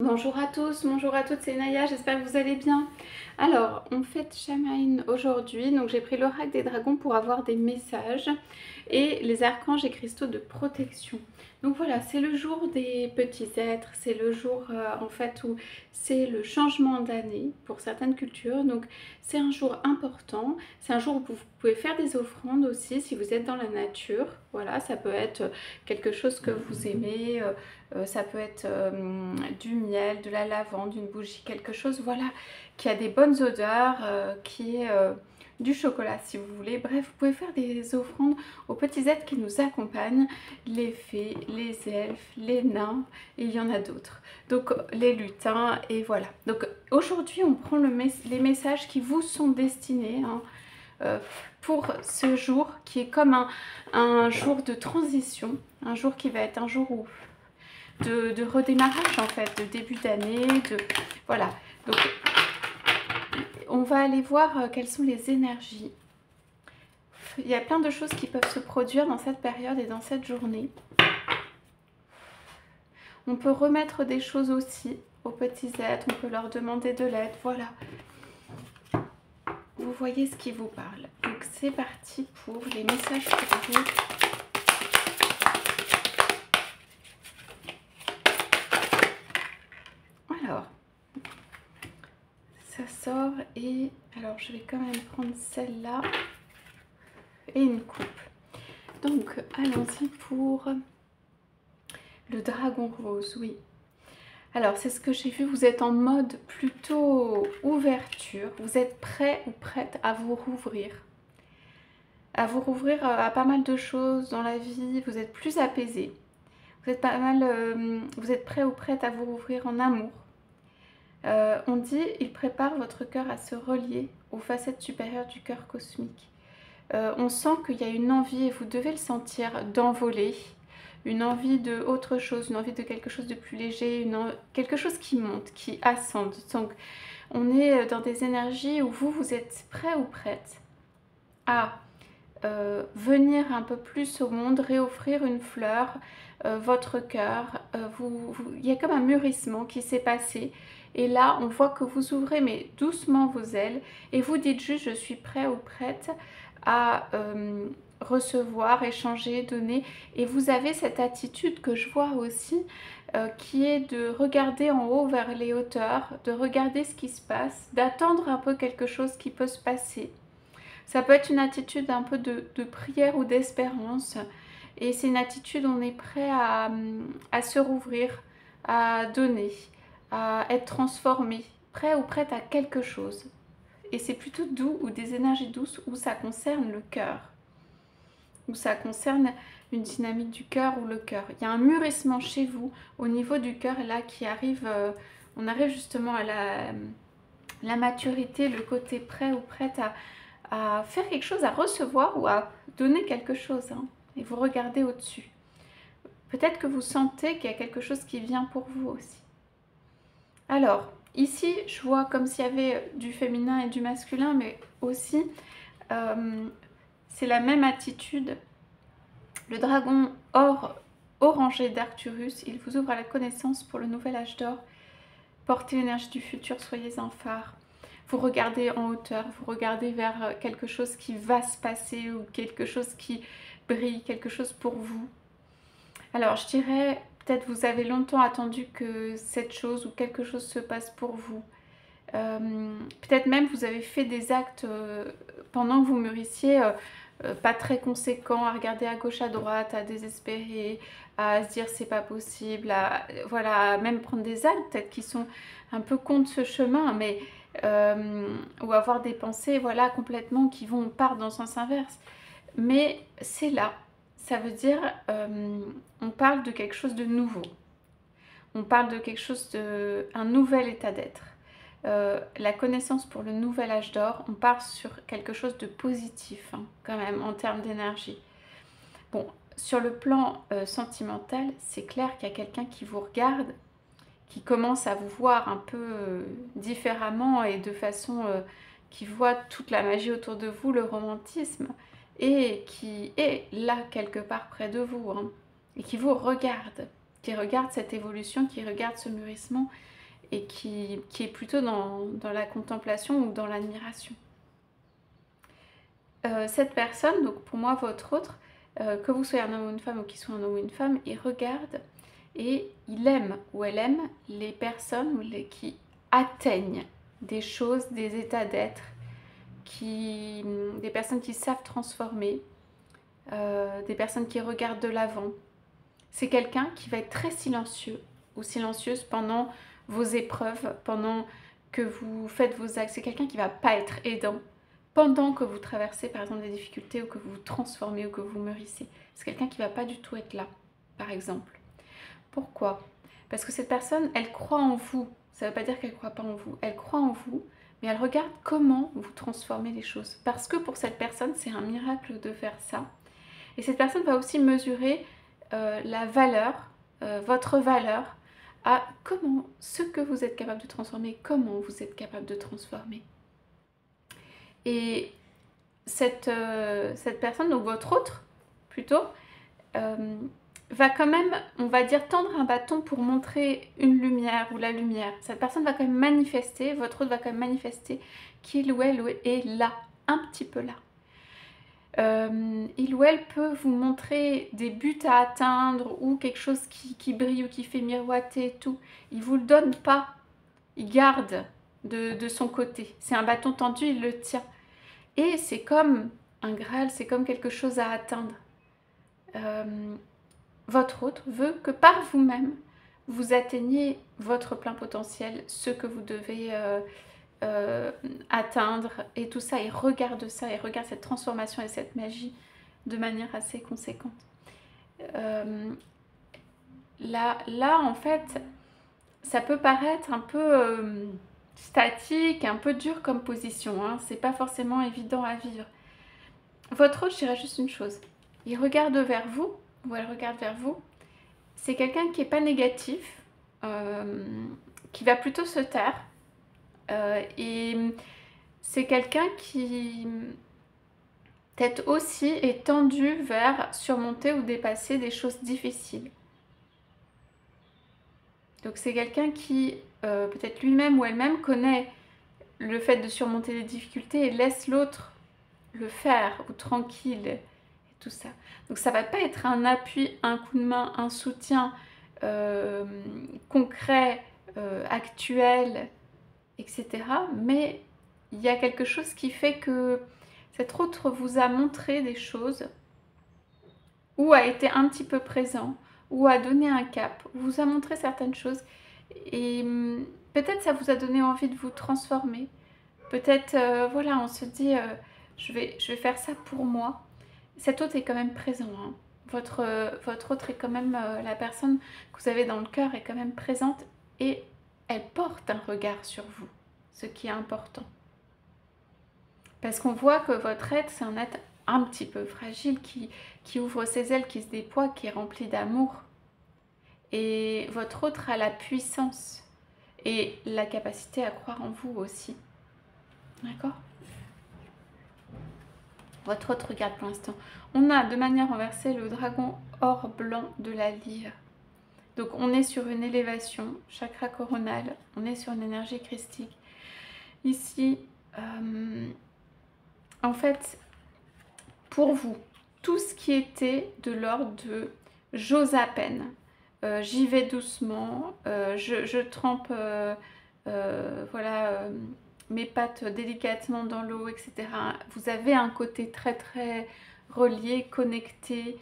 Bonjour à tous, bonjour à toutes, c'est Naya, j'espère que vous allez bien. Alors, on fête Samhain aujourd'hui, donc j'ai pris l'oracle des dragons pour avoir des messages et les archanges et cristaux de protection. Donc voilà, c'est le jour des petits êtres, c'est le jour en fait où c'est le changement d'année pour certaines cultures, donc c'est un jour important, c'est un jour où vous pouvez faire des offrandes aussi si vous êtes dans la nature. Voilà, ça peut être quelque chose que vous aimez, ça peut être du miel, de la lavande, une bougie, quelque chose voilà, qui a des bonnes odeurs, qui est du chocolat si vous voulez. Bref, vous pouvez faire des offrandes aux petits êtres qui nous accompagnent, les fées, les elfes, les nains, et il y en a d'autres. Donc les lutins, et voilà. Donc aujourd'hui, on prend les messages qui vous sont destinés, hein, pour ce jour qui est comme un jour de transition, un jour qui va être un jour où de redémarrage en fait, de début d'année, voilà. Donc on va aller voir quelles sont les énergies. Il y a plein de choses qui peuvent se produire dans cette période et dans cette journée. On peut remettre des choses aussi aux petits êtres, on peut leur demander de l'aide, voilà. Vous voyez ce qui vous parle. Donc c'est parti pour les messages pour vous. Alors, ça sort et alors je vais quand même prendre celle-là et une coupe. Donc allons-y pour le dragon rose, oui. Alors c'est ce que j'ai vu, vous êtes en mode plutôt ouverture, vous êtes prêt ou prête à vous rouvrir. À vous rouvrir à pas mal de choses dans la vie, vous êtes plus apaisé. Vous êtes vous êtes prêt ou prête à vous rouvrir en amour. On dit, il prépare votre cœur à se relier aux facettes supérieures du cœur cosmique. On sent qu'il y a une envie, et vous devez le sentir, d'envoler. Une envie de autre chose, une envie de quelque chose de plus léger, quelque chose qui monte, qui ascende. Donc on est dans des énergies où vous êtes prêt ou prête à venir un peu plus au monde, réoffrir une fleur, votre cœur. Il y a comme un mûrissement qui s'est passé. Et là, on voit que vous ouvrez mais doucement vos ailes et vous dites juste je suis prêt ou prête à recevoir, échanger, donner. Et vous avez cette attitude que je vois aussi qui est de regarder en haut vers les hauteurs, de regarder ce qui se passe, d'attendre un peu quelque chose qui peut se passer. Ça peut être une attitude un peu de prière ou d'espérance. Et c'est une attitude où on est prêt à se rouvrir, à donner, à être transformé, prêt ou prête à quelque chose. Et c'est plutôt doux ou des énergies douces où ça concerne le cœur, où ça concerne une dynamique du cœur ou le cœur. Il y a un mûrissement chez vous au niveau du cœur là qui arrive, on arrive justement à la maturité, le côté prêt ou prête à faire quelque chose, à recevoir ou à donner quelque chose. Hein, et vous regardez au-dessus. Peut-être que vous sentez qu'il y a quelque chose qui vient pour vous aussi. Alors, ici, je vois comme s'il y avait du féminin et du masculin, mais aussi, c'est la même attitude. Le dragon or orangé d'Arcturus, il vous ouvre à la connaissance pour le nouvel âge d'or. Portez l'énergie du futur, soyez un phare. Vous regardez en hauteur, vous regardez vers quelque chose qui va se passer ou quelque chose qui brille, quelque chose pour vous. Alors je dirais, peut-être vous avez longtemps attendu que cette chose ou quelque chose se passe pour vous. Peut-être même vous avez fait des actes pendant que vous mûrissiez, pas très conséquents, à regarder à gauche, à droite, à désespérer, à se dire c'est pas possible, voilà, à même prendre des actes peut-être qui sont un peu contre ce chemin, mais ou avoir des pensées voilà complètement qui vont part dans le sens inverse. Mais c'est là, ça veut dire on parle de quelque chose de nouveau, on parle de quelque chose un nouvel état d'être. La connaissance pour le nouvel âge d'or, on part sur quelque chose de positif hein, quand même en termes d'énergie. Bon, sur le plan sentimental, c'est clair qu'il y a quelqu'un qui vous regarde, qui commence à vous voir un peu différemment et de façon qui voit toute la magie autour de vous, le romantisme, et qui est là quelque part près de vous, hein, et qui vous regarde, qui regarde cette évolution, qui regarde ce mûrissement et qui est plutôt dans la contemplation ou dans l'admiration. Cette personne, donc pour moi votre autre, que vous soyez un homme ou une femme ou qu'il soit un homme ou une femme, il regarde et il aime ou elle aime les personnes qui atteignent des choses, des états d'être, des personnes qui savent transformer, des personnes qui regardent de l'avant. C'est quelqu'un qui va être très silencieux ou silencieuse pendant vos épreuves, pendant que vous faites vos actes. C'est quelqu'un qui ne va pas être aidant pendant que vous traversez par exemple des difficultés ou que vous vous transformez ou que vous mûrissez. C'est quelqu'un qui ne va pas du tout être là, par exemple. Pourquoi? Parce que cette personne, elle croit en vous. Ça ne veut pas dire qu'elle ne croit pas en vous. Elle croit en vous, mais elle regarde comment vous transformez les choses. Parce que pour cette personne, c'est un miracle de faire ça. Et cette personne va aussi mesurer la valeur, votre valeur, à comment ce que vous êtes capable de transformer, comment vous êtes capable de transformer. Et cette personne, donc votre autre, plutôt, va quand même, on va dire, tendre un bâton pour montrer une lumière ou la lumière. Cette personne va quand même manifester, votre autre va quand même manifester qu'il ou elle est là, un petit peu là. Il ou elle peut vous montrer des buts à atteindre ou quelque chose qui brille ou qui fait miroiter et tout. Il ne vous le donne pas, il garde de son côté. C'est un bâton tendu, il le tient. Et c'est comme un Graal, c'est comme quelque chose à atteindre. Votre autre veut que par vous-même, vous atteigniez votre plein potentiel, ce que vous devez atteindre et tout ça. Il regarde ça, il regarde cette transformation et cette magie de manière assez conséquente. Là, en fait, ça peut paraître un peu statique, un peu dur comme position, hein. C'est pas forcément évident à vivre. Votre autre, je dirais juste une chose. Il regarde vers vous, ou elle regarde vers vous. C'est quelqu'un qui n'est pas négatif, qui va plutôt se taire. Et c'est quelqu'un qui peut-être aussi est tendu vers surmonter ou dépasser des choses difficiles. Donc c'est quelqu'un qui, peut-être lui-même ou elle-même, connaît le fait de surmonter les difficultés et laisse l'autre le faire, ou tranquille, et tout ça. Donc ça va pas être un appui, un coup de main, un soutien concret, actuel, etc. Mais il y a quelque chose qui fait que cet autre vous a montré des choses, ou a été un petit peu présent, ou a donné un cap, ou vous a montré certaines choses, et peut-être ça vous a donné envie de vous transformer. Peut-être, voilà, on se dit, je vais faire ça pour moi. Cet autre est quand même présent, hein. Votre autre est quand même, la personne que vous avez dans le cœur est quand même présente, et elle porte un regard sur vous, ce qui est important. Parce qu'on voit que votre être, c'est un être un petit peu fragile, qui ouvre ses ailes, qui se déploie, qui est rempli d'amour. Et votre autre a la puissance et la capacité à croire en vous aussi. D'accord? Votre autre regarde pour l'instant. On a de manière renversée le dragon or blanc de la lyre. Donc on est sur une élévation, chakra coronal, on est sur une énergie christique. Ici, en fait, pour vous, tout ce qui était de l'ordre de j'ose à peine, j'y vais doucement, je trempe voilà, mes pattes délicatement dans l'eau, etc. Vous avez un côté très très relié, connecté.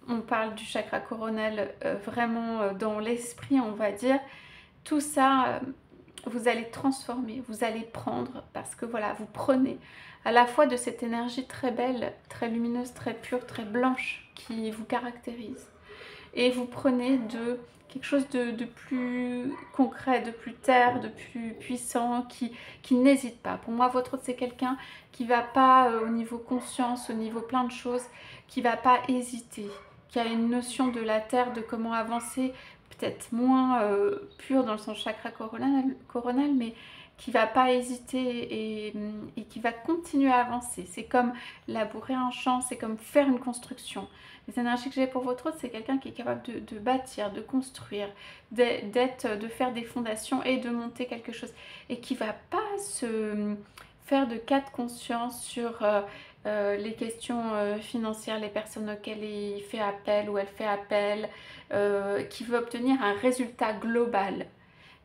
On parle du chakra coronal vraiment dans l'esprit, on va dire. Tout ça, vous allez transformer, vous allez prendre, parce que voilà, vous prenez à la fois de cette énergie très belle, très lumineuse, très pure, très blanche qui vous caractérise. Et vous prenez de quelque chose de plus concret, de plus terre, de plus puissant, qui n'hésite pas. Pour moi, votre autre, c'est quelqu'un qui ne va pas au niveau conscience, au niveau plein de choses, qui ne va pas hésiter, qui a une notion de la terre, de comment avancer, peut-être moins pure dans le sens chakra coronal, mais qui va pas hésiter et qui va continuer à avancer. C'est comme labourer un champ, c'est comme faire une construction. Les énergies que j'ai pour votre autre, c'est quelqu'un qui est capable de bâtir, de construire, de faire des fondations et de monter quelque chose. Et qui va pas se faire de cas de conscience sur les questions financières, les personnes auxquelles il fait appel ou elle fait appel, qui veut obtenir un résultat global.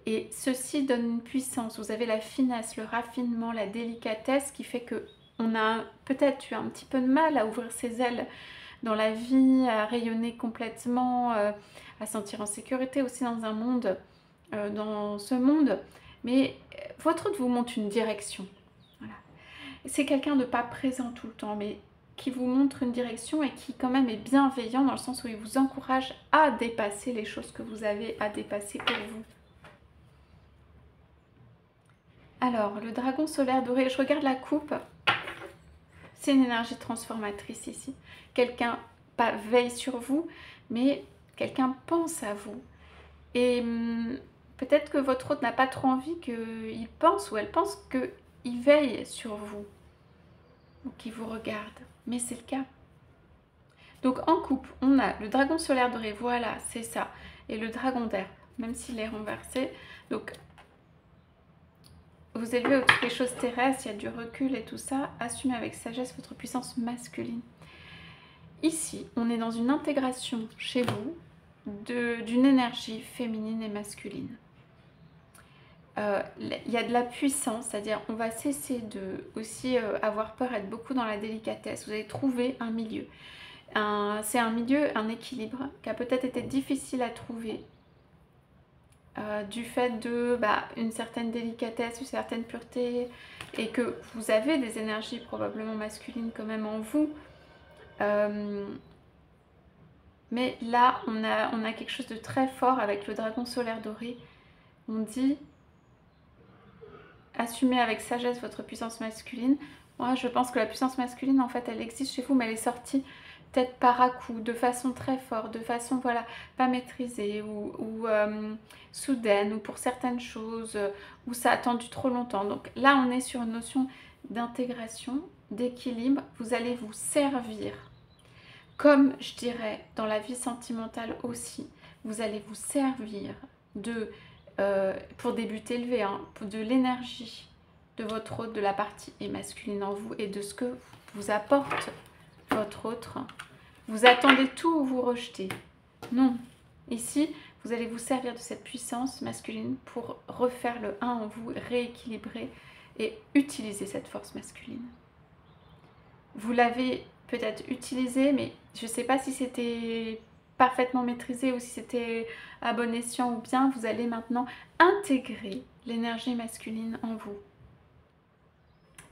Et ceci donne une puissance. Vous avez la finesse, le raffinement, la délicatesse qui fait que on a peut-être eu un petit peu de mal à ouvrir ses ailes dans la vie, à rayonner complètement, à sentir en sécurité aussi dans un monde, dans ce monde. Mais votre autre vous montre une direction. Voilà. C'est quelqu'un de pas présent tout le temps, mais qui vous montre une direction et qui quand même est bienveillant dans le sens où il vous encourage à dépasser les choses que vous avez à dépasser pour vous. Alors, le dragon solaire doré, je regarde la coupe. C'est une énergie transformatrice ici. Quelqu'un pas veille sur vous, mais quelqu'un pense à vous. Et peut-être que votre hôte n'a pas trop envie qu'il pense ou elle pense qu'il veille sur vous. Ou qu'il vous regarde. Mais c'est le cas. Donc en coupe, on a le dragon solaire doré, voilà, c'est ça. Et le dragon d'air, même s'il est renversé. Donc vous élevez au-dessus des choses terrestres, il y a du recul et tout ça. Assumez avec sagesse votre puissance masculine. Ici, on est dans une intégration chez vous d'une énergie féminine et masculine. Il y a de la puissance, c'est-à-dire on va cesser de aussi avoir peur, être beaucoup dans la délicatesse. Vous allez trouver un milieu. C'est un milieu, un équilibre qui a peut-être été difficile à trouver. Du fait de une certaine délicatesse, une certaine pureté, et que vous avez des énergies probablement masculines quand même en vous. Mais là, on a quelque chose de très fort avec le dragon solaire doré. On dit, assumez avec sagesse votre puissance masculine. Moi, je pense que la puissance masculine, en fait, elle existe chez vous, mais elle est sortie peut-être par à coup, de façon très forte, de façon, voilà, pas maîtrisée ou soudaine, ou pour certaines choses, où ça a attendu trop longtemps. Donc là, on est sur une notion d'intégration, d'équilibre. Vous allez vous servir, comme je dirais dans la vie sentimentale aussi, vous allez vous servir de, pour des buts élevés, hein, de l'énergie de votre autre, de la partie masculine en vous et de ce que vous apporte votre autre. Vous attendez tout ou vous rejetez? Non. Ici, vous allez vous servir de cette puissance masculine pour refaire le 1 en vous, rééquilibrer et utiliser cette force masculine. Vous l'avez peut-être utilisé, mais je ne sais pas si c'était parfaitement maîtrisé ou si c'était à bon escient ou bien. Vous allez maintenant intégrer l'énergie masculine en vous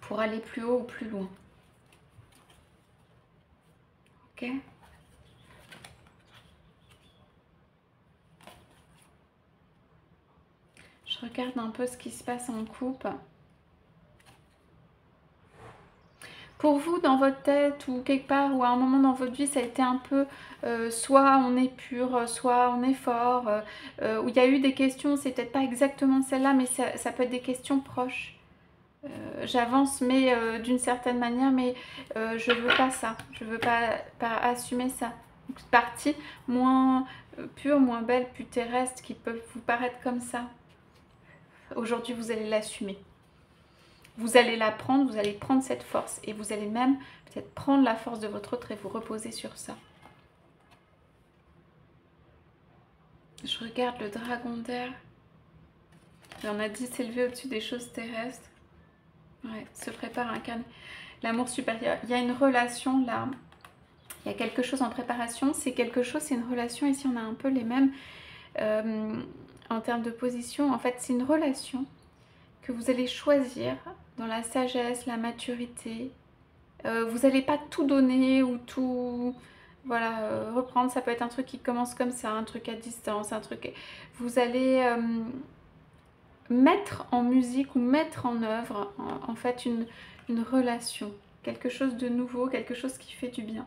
pour aller plus haut ou plus loin. Ok ? Je regarde un peu ce qui se passe en couple. Pour vous, dans votre tête ou quelque part ou à un moment dans votre vie, ça a été un peu soit on est pur, soit on est fort, où il y a eu des questions, c'est peut-être pas exactement celle-là, mais ça peut être des questions proches. J'avance, mais d'une certaine manière, mais je veux pas ça, je veux pas assumer ça. Donc, partie moins pure, moins belle, plus terrestre, qui peuvent vous paraître comme ça. Aujourd'hui, vous allez l'assumer. Vous allez la prendre, vous allez prendre cette force et vous allez même peut-être prendre la force de votre autre et vous reposer sur ça. Je regarde le dragon d'air. On a dit s'élever au-dessus des choses terrestres. Ouais, se prépare à incarner l'amour supérieur. Il y a une relation là. Il y a quelque chose en préparation. C'est quelque chose, c'est une relation. Ici, on a un peu les mêmes en termes de position. En fait, c'est une relation que vous allez choisir dans la sagesse, la maturité. Vous n'allez pas tout donner ou tout reprendre. Ça peut être un truc qui commence comme ça, un truc à distance, un truc... Vous allez mettre en musique ou mettre en œuvre en fait une relation. Quelque chose de nouveau, quelque chose qui fait du bien.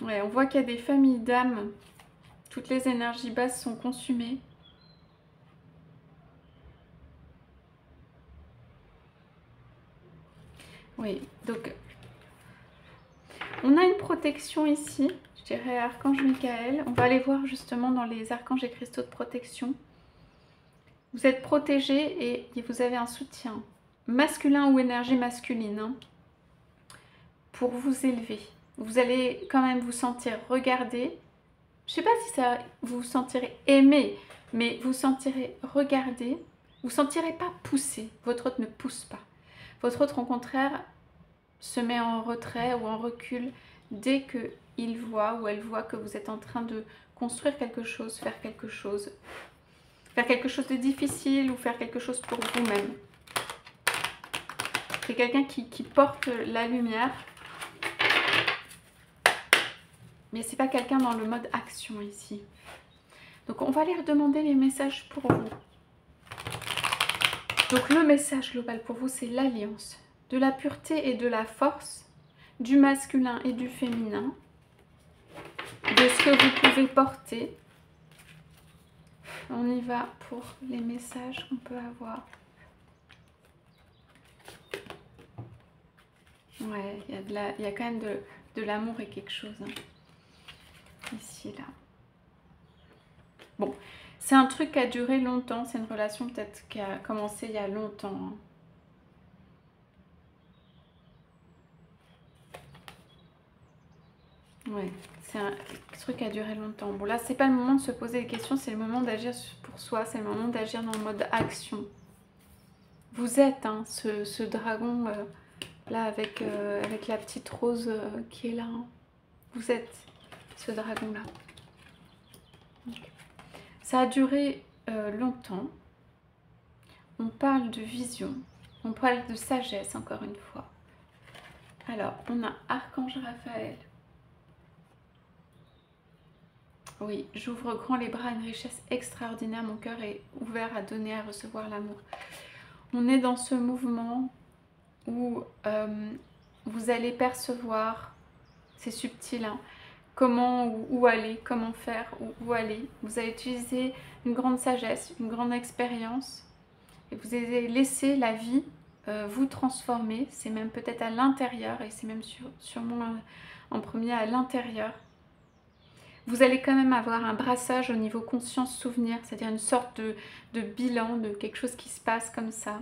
Ouais, on voit qu'il y a des familles d'âmes. Toutes les énergies basses sont consumées. Oui, donc on a une protection ici, je dirais Archange Michael. On va aller voir justement dans les archanges et cristaux de protection. Vous êtes protégé et vous avez un soutien masculin ou énergie masculine hein, pour vous élever. Vous allez quand même vous sentir regardé. Je ne sais pas si ça vous vous sentirez aimé, mais vous sentirez regardé. Vous ne sentirez pas poussé. Votre autre ne pousse pas. Votre autre, au contraire, se met en retrait ou en recul dès qu'il voit ou elle voit que vous êtes en train de construire quelque chose, faire quelque chose de difficile ou faire quelque chose pour vous-même. C'est quelqu'un qui porte la lumière, mais c'est pas quelqu'un dans le mode action ici. Donc on va aller redemander les messages pour vous. Donc le message global pour vous, c'est l'alliance de la pureté et de la force, du masculin et du féminin, de ce que vous pouvez porter. On y va pour les messages qu'on peut avoir. Ouais, il y a quand même de l'amour et quelque chose. Hein. Ici, là. Bon, c'est un truc qui a duré longtemps. C'est une relation peut-être qui a commencé il y a longtemps. Hein. Ouais, c'est un truc qui a duré longtemps. Bon, là, c'est pas le moment de se poser des questions. C'est le moment d'agir pour soi. C'est le moment d'agir dans le mode action. Vous êtes hein, ce dragon... là, avec la petite rose qui est là. Hein. Vous êtes ce dragon-là. Ça a duré longtemps. On parle de vision. On parle de sagesse, encore une fois. Alors, on a Archange Raphaël. Oui, j'ouvre grand les bras à une richesse extraordinaire. Mon cœur est ouvert à donner, à recevoir l'amour. On est dans ce mouvement où vous allez percevoir, c'est subtil, hein, comment, où aller, comment faire, où aller. Vous avez utilisé une grande sagesse, une grande expérience et vous avez laissé la vie vous transformer. C'est même peut-être à l'intérieur et c'est même sûrement en premier à l'intérieur. Vous allez quand même avoir un brassage au niveau conscience-souvenir, c'est-à-dire une sorte de bilan, de quelque chose qui se passe comme ça.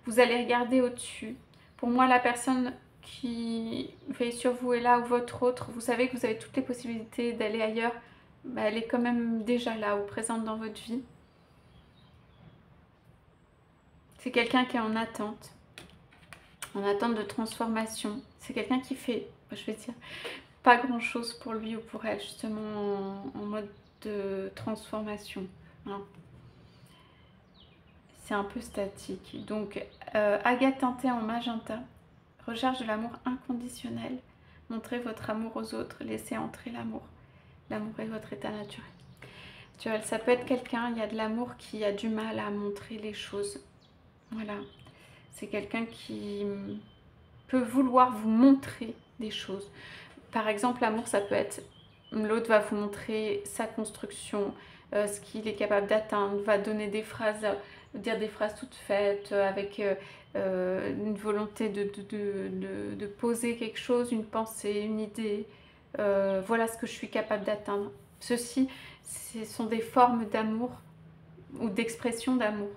Vous allez regarder au-dessus. Pour moi, la personne qui veille sur vous est là ou votre autre, vous savez que vous avez toutes les possibilités d'aller ailleurs, bah, elle est quand même déjà là ou présente dans votre vie. C'est quelqu'un qui est en attente de transformation. C'est quelqu'un qui fait, je vais dire, pas grand chose pour lui ou pour elle, justement en mode de transformation. Hein. C'est un peu statique. Donc, agate teintée en magenta. Recherche de l'amour inconditionnel. Montrez votre amour aux autres. Laissez entrer l'amour. L'amour est votre état naturel. Ça peut être quelqu'un, il y a de l'amour qui a du mal à montrer les choses. Voilà. C'est quelqu'un qui peut vouloir vous montrer des choses. Par exemple, l'amour, ça peut être... L'autre va vous montrer sa construction, ce qu'il est capable d'atteindre, va donner des phrases, dire des phrases toutes faites, avec une volonté de poser quelque chose, une pensée, une idée. Voilà ce que je suis capable d'atteindre. Ceci, ce sont des formes d'amour ou d'expression d'amour.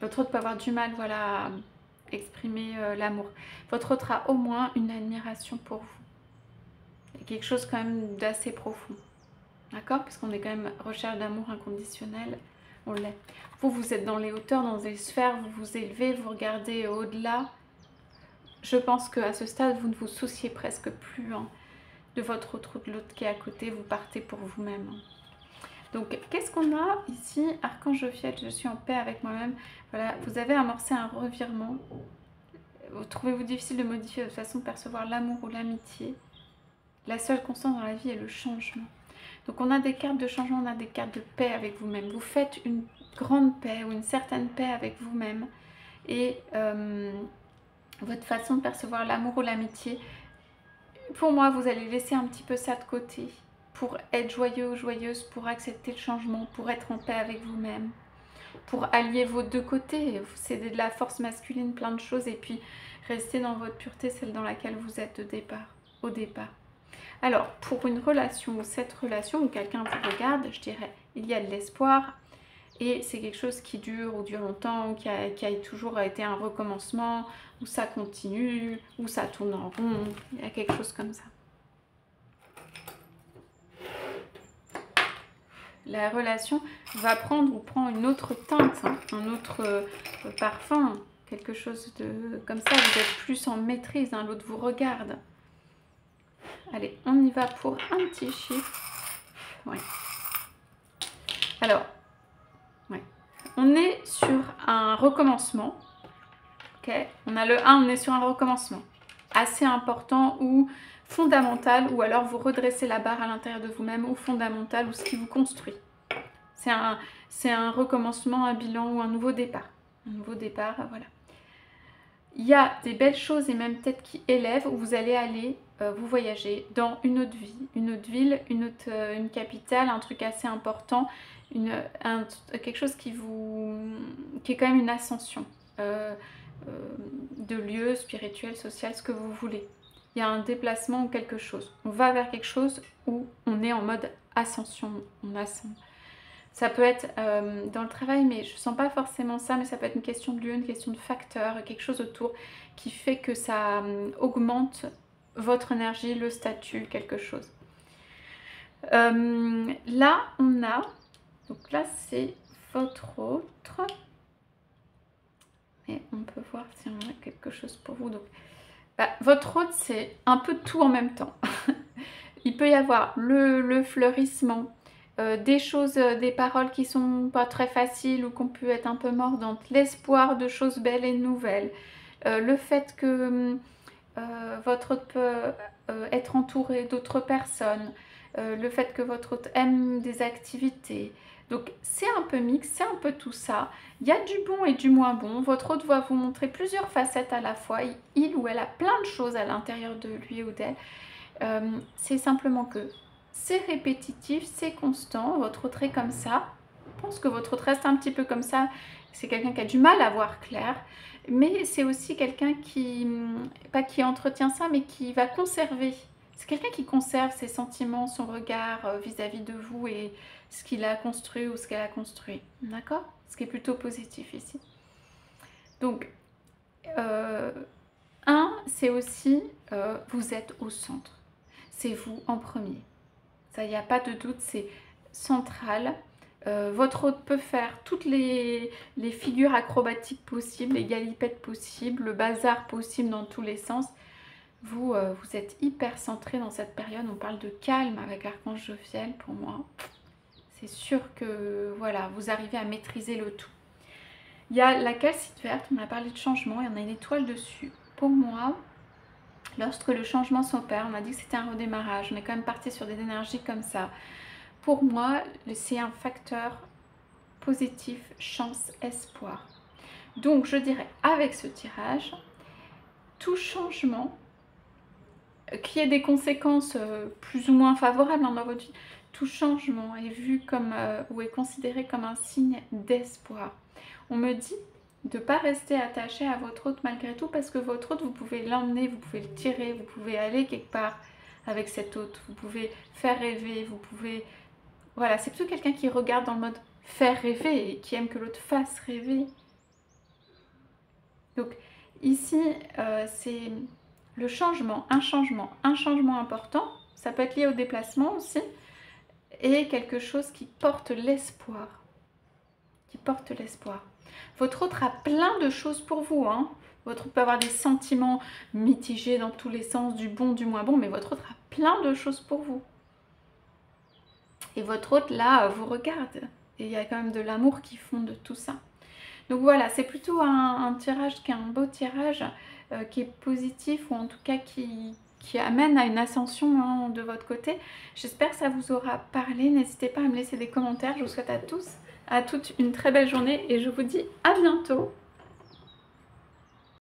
Votre autre peut avoir du mal, voilà, à exprimer l'amour. Votre autre a au moins une admiration pour vous. Quelque chose quand même d'assez profond. D'accord? Parce qu'on est quand même recherche d'amour inconditionnel. On l'est. Vous, vous êtes dans les hauteurs, dans les sphères, vous vous élevez, vous regardez au-delà. Je pense qu'à ce stade, vous ne vous souciez presque plus hein, de votre autre ou de l'autre qui est à côté. Vous partez pour vous-même. Donc, qu'est-ce qu'on a ici? Archange Jophiel, je suis en paix avec moi-même. Voilà, vous avez amorcé un revirement. Trouvez-vous difficile de modifier votre façon de percevoir l'amour ou l'amitié? La seule constante dans la vie est le changement. Donc on a des cartes de changement, on a des cartes de paix avec vous-même. Vous faites une grande paix ou une certaine paix avec vous-même. Et votre façon de percevoir l'amour ou l'amitié, pour moi, vous allez laisser un petit peu ça de côté pour être joyeux ou joyeuse, pour accepter le changement, pour être en paix avec vous-même. pour allier vos deux côtés, céder de la force masculine, plein de choses, et puis rester dans votre pureté, celle dans laquelle vous êtes au départ. Alors, pour une relation, ou cette relation où quelqu'un vous regarde, je dirais, il y a de l'espoir, et c'est quelque chose qui dure ou dure longtemps, ou qui a toujours été un recommencement, où ça continue, où ça tourne en rond, il y a quelque chose comme ça. La relation va prendre ou prend une autre teinte, hein, un autre parfum, quelque chose de comme ça, vous êtes plus en maîtrise, hein, l'autre vous regarde. Allez, on y va pour un petit chiffre. Ouais. Alors, ouais. On est sur un recommencement. Ok, on a le 1, on est sur un recommencement assez important ou fondamental, ou alors vous redressez la barre à l'intérieur de vous-même, ou fondamental, ou ce qui vous construit. C'est un recommencement, un bilan ou un nouveau départ. Un nouveau départ, voilà. Il y a des belles choses et même peut-être qui élèvent, où vous allez aller, vous voyager dans une autre vie, une autre ville, une capitale, un truc assez important, quelque chose qui est quand même une ascension de lieu spirituel, social, ce que vous voulez. Il y a un déplacement ou quelque chose. On va vers quelque chose où on est en mode ascension, on ascend. Ça peut être dans le travail, mais je ne sens pas forcément ça, mais ça peut être une question de lieu, une question de facteur, quelque chose autour qui fait que ça augmente votre énergie, le statut, quelque chose. Là, on a, donc là c'est votre autre, et on peut voir si on a quelque chose pour vous. Donc, votre autre, c'est un peu tout en même temps. Il peut y avoir le fleurissement, des choses, des paroles qui sont pas très faciles ou qu'on peut être un peu mordantes, l'espoir de choses belles et nouvelles, le fait que votre hôte peut être entouré d'autres personnes, le fait que votre hôte aime des activités. Donc c'est un peu mix, c'est un peu tout ça. Il y a du bon et du moins bon. Votre hôte va vous montrer plusieurs facettes à la fois. Il ou elle a plein de choses à l'intérieur de lui ou d'elle. C'est simplement que c'est répétitif, c'est constant, votre autre est comme ça. Je pense que votre autre reste un petit peu comme ça. C'est quelqu'un qui a du mal à voir clair, mais c'est aussi quelqu'un qui, pas qui entretient ça, mais qui va conserver. C'est quelqu'un qui conserve ses sentiments, son regard vis-à-vis de vous et ce qu'il a construit ou ce qu'elle a construit. D'accord? Ce qui est plutôt positif ici. Donc, c'est aussi, vous êtes au centre. C'est vous en premier. Ça, il n'y a pas de doute, c'est central. Votre hôte peut faire toutes les figures acrobatiques possibles, les galipettes possibles, le bazar possible dans tous les sens. Vous êtes hyper centré dans cette période. On parle de calme avec l'archange Jophiel pour moi. C'est sûr que voilà, vous arrivez à maîtriser le tout. Il y a la calcite verte, on a parlé de changement, il y en a une étoile dessus. Pour moi, lorsque le changement s'opère, on a dit que c'était un redémarrage, on est quand même parti sur des énergies comme ça. Pour moi, c'est un facteur positif, chance, espoir. Donc je dirais, avec ce tirage, tout changement qui ait des conséquences plus ou moins favorables dans votre vie, tout changement est vu comme ou est considéré comme un signe d'espoir. On me dit de ne pas rester attaché à votre hôte malgré tout, parce que votre hôte, vous pouvez l'emmener, vous pouvez le tirer, vous pouvez aller quelque part avec cet hôte, vous pouvez faire rêver, vous pouvez... Voilà, c'est plutôt quelqu'un qui regarde dans le mode faire rêver et qui aime que l'autre fasse rêver. Donc ici, c'est le changement, un changement important. Ça peut être lié au déplacement aussi, et quelque chose qui porte l'espoir. Qui porte l'espoir. Votre autre a plein de choses pour vous, hein. Votre autre peut avoir des sentiments mitigés dans tous les sens, du bon, du moins bon, mais votre autre a plein de choses pour vous. Et votre autre, là, vous regarde. Et il y a quand même de l'amour qui fonde tout ça. Donc voilà, c'est plutôt un tirage qui est un beau tirage, qui est positif, ou en tout cas qui amène à une ascension, hein, de votre côté. J'espère que ça vous aura parlé. N'hésitez pas à me laisser des commentaires. Je vous souhaite à tous, à toutes une très belle journée et je vous dis à bientôt.